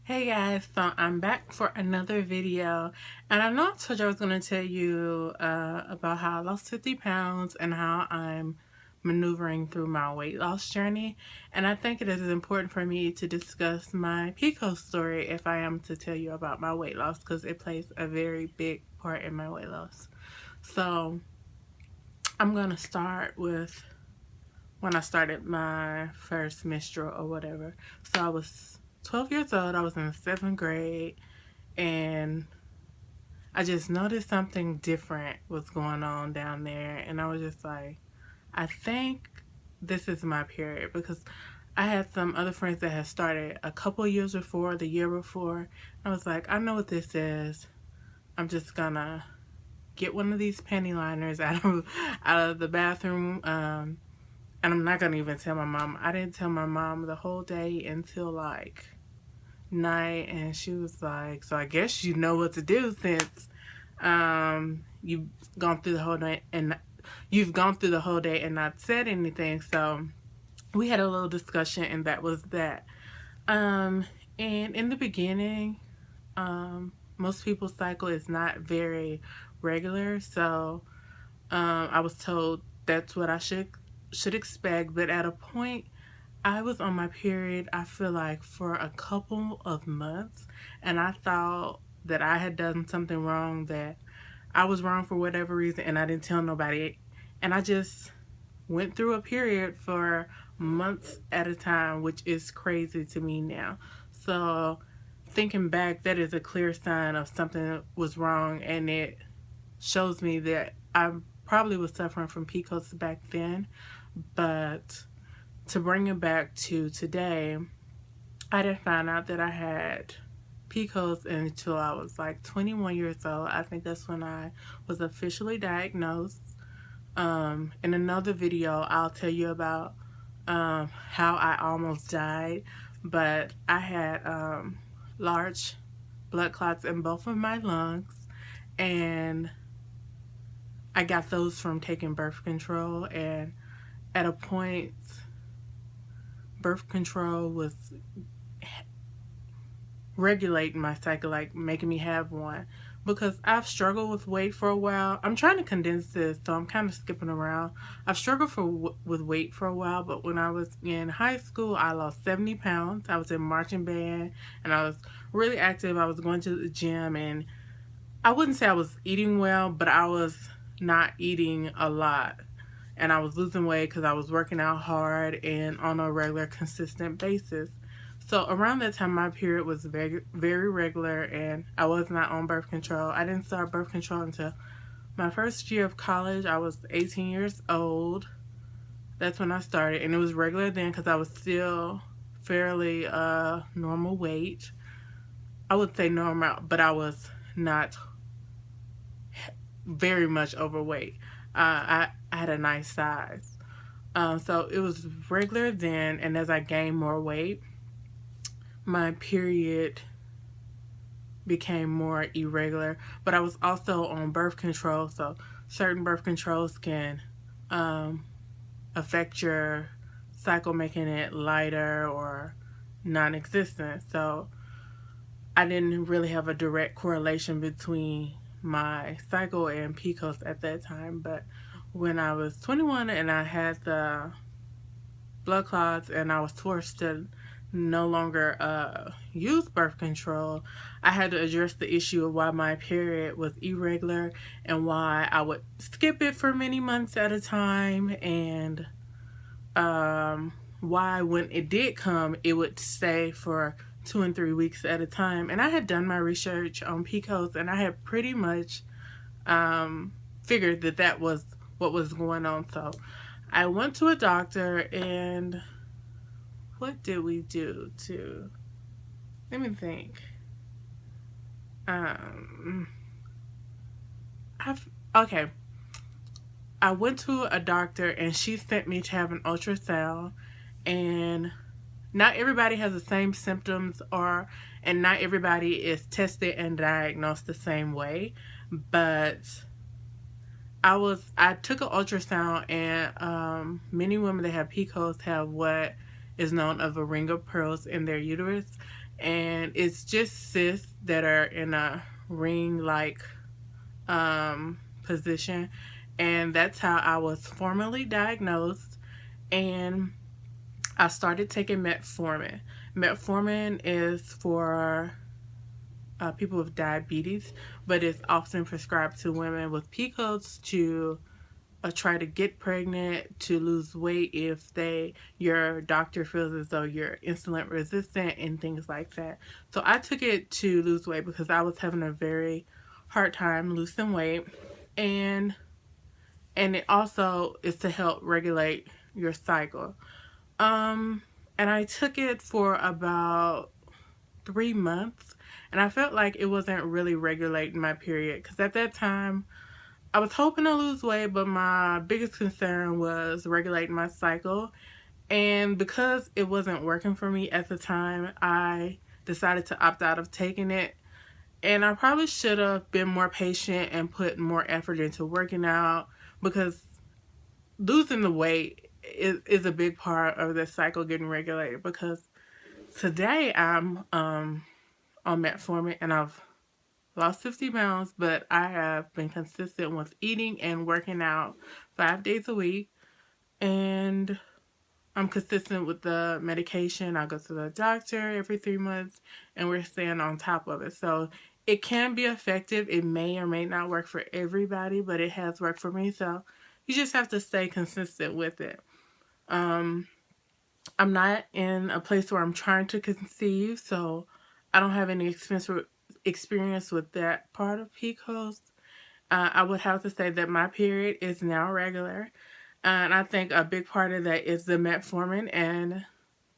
Hey guys, so I'm back for another video, and I know I told you I was going to tell you about how I lost 50 pounds and how I'm maneuvering through my weight loss journey, and I think it is important for me to discuss my PCOS story if I am to tell you about my weight loss, because it plays a very big part in my weight loss. So I'm going to start with when I started my first menstrual or whatever. So I was 12 years old. I was in the 7th grade, and I just noticed something different was going on down there, and I was just like, I think this is my period, because I had some other friends that had started a couple years before, the year before. I was like, I know what this is. I'm just gonna get one of these panty liners out of the bathroom, and I'm not gonna even tell my mom. I didn't tell my mom the whole day until like night, and she was like, so I guess you know what to do since you've gone through the whole day and not said anything. So we had a little discussion, and that was that. um and in the beginning, most people's cycle is not very regular, so I was told that's what I should expect. But at a point, I was on my period, I feel like, for a couple of months, and I thought that I had done something wrong, that I was wrong for whatever reason, and I didn't tell nobody. And I just went through a period for months at a time, which is crazy to me now. So, thinking back, that is a clear sign of something was wrong, and it shows me that I probably was suffering from PCOS back then. But to bring it back to today, I didn't find out that I had PCOS until I was like 21 years old. I think that's when I was officially diagnosed. In another video, I'll tell you about how I almost died, but I had large blood clots in both of my lungs, and I got those from taking birth control. And at a point, birth control was regulating my cycle, like making me have one, because I've struggled with weight for a while. I'm trying to condense this, so I'm kind of skipping around. I've struggled with weight for a while, but when I was in high school, I lost 70 pounds. I was in marching band, and I was really active. I was going to the gym, and I wouldn't say I was eating well, but I was not eating a lot. And I was losing weight because I was working out hard and on a regular, consistent basis. So around that time, my period was very, very regular, and I was not on birth control. I didn't start birth control until my first year of college. I was 18 years old. That's when I started, and it was regular then because I was still fairly normal weight. I would say normal, but I was not very much overweight. I had a nice size. So it was regular then, and as I gained more weight, my period became more irregular. But I was also on birth control, so certain birth controls can affect your cycle, making it lighter or non-existent. So I didn't really have a direct correlation between my cycle and PCOS at that time. But when I was 21 and I had the blood clots and I was forced to no longer use birth control, I had to address the issue of why my period was irregular and why I would skip it for many months at a time, and why when it did come, it would stay for 2 and 3 weeks at a time. And I had done my research on PCOS, and I had pretty much figured that that was what was going on. So I went to a doctor, and what did we do to, let me think. Okay. I went to a doctor, and she sent me to have an ultrasound, and not everybody has the same symptoms, and not everybody is tested and diagnosed the same way. But I took an ultrasound, and many women that have PCOS have what is known as a ring of pearls in their uterus, and it's just cysts that are in a ring-like position, and that's how I was formally diagnosed. And I started taking metformin. Metformin is for people with diabetes, but it's often prescribed to women with PCOS to try to get pregnant, to lose weight if your doctor feels as though you're insulin resistant and things like that. So I took it to lose weight because I was having a very hard time losing weight, and it also is to help regulate your cycle. Um, and I took it for about 3 months, and I felt like it wasn't really regulating my period because at that time I was hoping to lose weight, but my biggest concern was regulating my cycle. And because it wasn't working for me at the time, I decided to opt out of taking it. And I probably should have been more patient and put more effort into working out, because losing the weight is a big part of the cycle getting regulated. Because today I'm on metformin and I've lost 50 pounds, but I have been consistent with eating and working out 5 days a week. And I'm consistent with the medication. I go to the doctor every 3 months, and we're staying on top of it. So it can be effective. It may or may not work for everybody, but it has worked for me. So you just have to stay consistent with it. Um, I'm not in a place where I'm trying to conceive, so I don't have any experience with that part of PCOS. I would have to say that my period is now regular, and I think a big part of that is the metformin and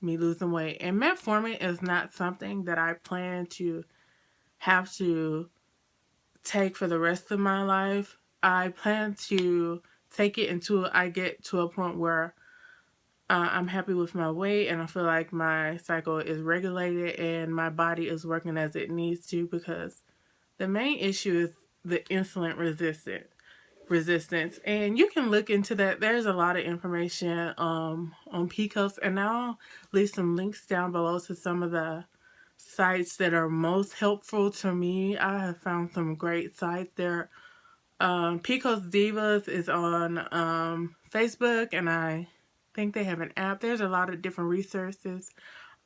me losing weight. And metformin is not something that I plan to have to take for the rest of my life. I plan to take it until I get to a point where I'm happy with my weight and I feel like my cycle is regulated and my body is working as it needs to, because the main issue is the insulin resistance. And you can look into that. There's a lot of information on PCOS, and I'll leave some links down below to some of the sites that are most helpful to me. I have found some great sites there. PCOS Divas is on Facebook, and I think they have an app. There's a lot of different resources.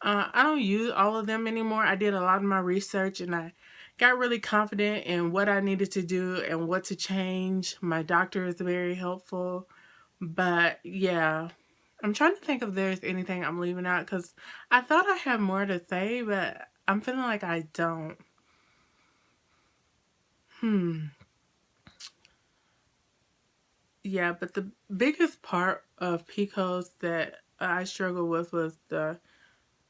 I don't use all of them anymore. I did a lot of my research and I got really confident in what I needed to do and what to change. My doctor is very helpful. But yeah, I'm trying to think if there's anything I'm leaving out, because I thought I had more to say, but I'm feeling like I don't. Hmm. Yeah, but the biggest part of PCOS that I struggled with was the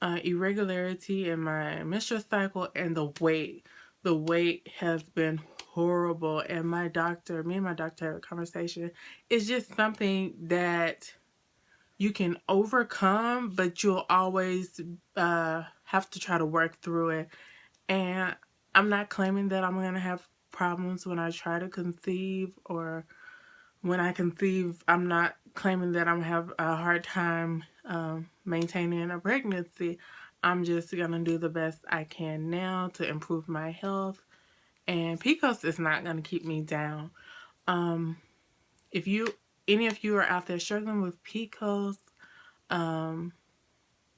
irregularity in my menstrual cycle and the weight. The weight has been horrible, and me and my doctor had a conversation. It's just something that you can overcome, but you'll always have to try to work through it. And I'm not claiming that I'm going to have problems when I try to conceive, or when I conceive, I'm not claiming that I'm have a hard time maintaining a pregnancy. I'm just gonna do the best I can now to improve my health, and PCOS is not gonna keep me down. Um, if any of you are out there struggling with PCOS, um,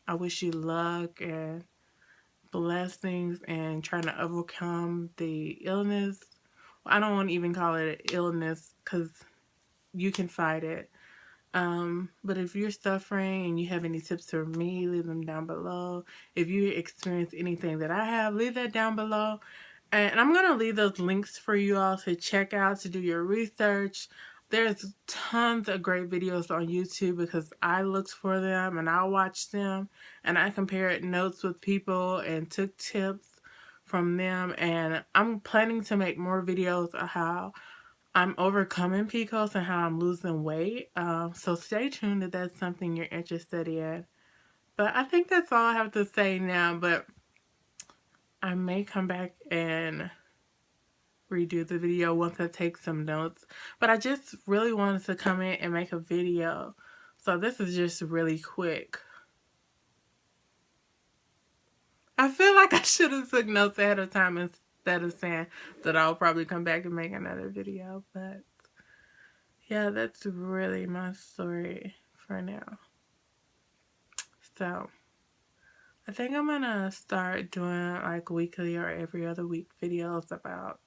I wish you luck and blessings and trying to overcome the illness. I don't want to even call it an illness, because you can fight it. But if you're suffering and you have any tips for me, leave them down below. If you experience anything that I have, leave that down below. And I'm going to leave those links for you all to check out, to do your research. There's tons of great videos on YouTube, because I looked for them and I watched them and I compared notes with people and took tips from them. And I'm planning to make more videos of how I'm overcoming PCOS and how I'm losing weight. So stay tuned if that's something you're interested in. But I think that's all I have to say now. But I may come back and redo the video once I take some notes. But I just really wanted to come in and make a video. So this is just really quick. I feel like I should have took notes ahead of time instead of saying that I'll probably come back and make another video. But yeah, that's really my story for now. So I think I'm gonna start doing like weekly or every other week videos about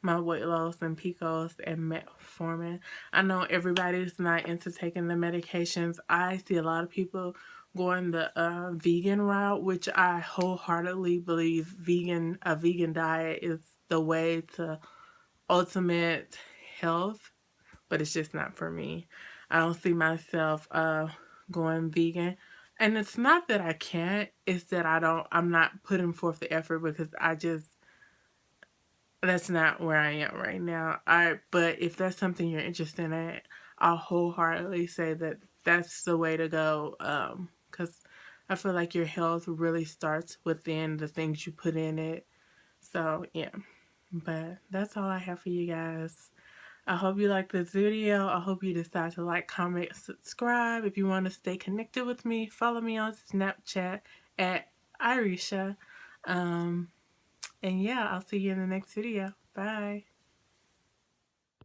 my weight loss and PCOS and metformin. I know everybody's not into taking the medications. I see a lot of people going the vegan route, which I wholeheartedly believe a vegan diet is the way to ultimate health, but it's just not for me. I don't see myself going vegan. And it's not that I can't, it's that I'm not putting forth the effort because that's not where I am right now. But if that's something you're interested in, I'll wholeheartedly say that that's the way to go. Because I feel like your health really starts within the things you put in it. So yeah, but that's all I have for you guys. I hope you like this video. I hope you decide to like, comment, subscribe. If you want to stay connected with me, follow me on Snapchat at Irisha. And yeah, I'll see you in the next video. Bye.